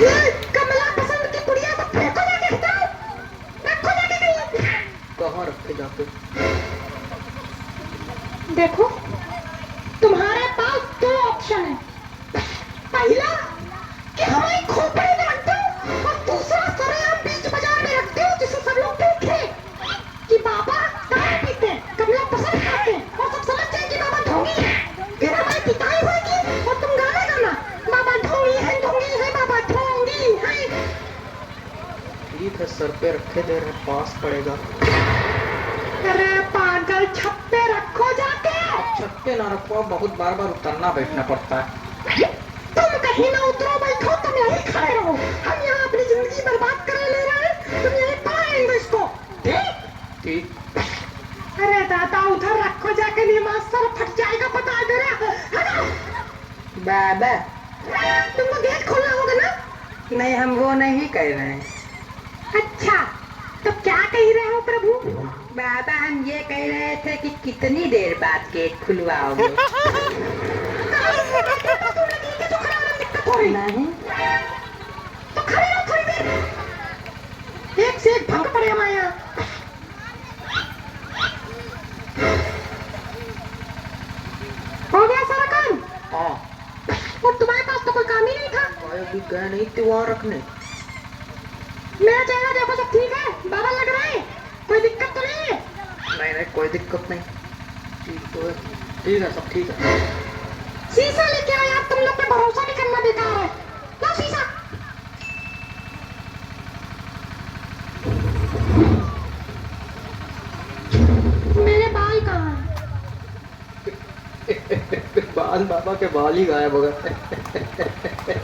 ये कमला पसंद की गुड़िया को फेंको जाके, हटाओ, रखो जाके कहीं। कहाँ रखे जाके? देखो तुम्हारे पास दो ऑप्शन है, पहला कि हमें खोपड़ी में रख दो, और दूसरा सरेआम बीच बाजार में रख दो जिसे सब लोग देखे कि बाबा दारू पीते हैं, कमला पसंद करते हैं, और सब समझ जाए कि बाबा ढोंगी है। फिर हमारी पिटाई होगी और तुम गाना गाना, बाबा ढोंगी है, बाबा ढोंगी है। ठीक है, सर पे रखे दे रहे, पास पड़ेगा। अरे पागल, छप्पे रखो जाके। अब छत पे ना रखो, बहुत बार बार उतरना बैठना पड़ता है। तुम कहीं ना उतरो, बैठो, तुम यहीं खड़े रहो। हम यहाँ अपनी जिंदगी बर्बाद कर ले रहे हैं, तुम यहीं पाएंगे इसको। ठीक। अरे दादा, उधर रखो जाके, नहीं मास्टर फट जाएगा, बता दे रहा। बाबा तुमको गेट खोलना होगा ना? नहीं, हम वो नहीं कह रहे हैं। अच्छा, तो क्या कह रहे हो प्रभु? बाबा हम ये कह रहे थे कि कितनी देर बाद गेट खुलवाओगे? नहीं तो खड़े रहो थोड़ी देर, एक से एक भंग पड़े हमारे यहाँ। हो गया सारा काम? हाँ, और तुम्हारे पास तो कोई काम ही नहीं था। अभी गए नहीं त्योहार रखने। मेरा चेहरा देखो, सब ठीक है, बाबा लग रहा है, कोई दिक्कत तो नहीं है? नहीं नहीं, कोई दिक्कत नहीं, ठीक तो है। ठीक है, सब ठीक है। शीशा लेके आओ यार, तुम लोग पे भरोसा नहीं करना बेकार है। लो शीशा। मेरे बाल कहाँ हैं? बाल, बाबा के बाल ही गायब हो गए।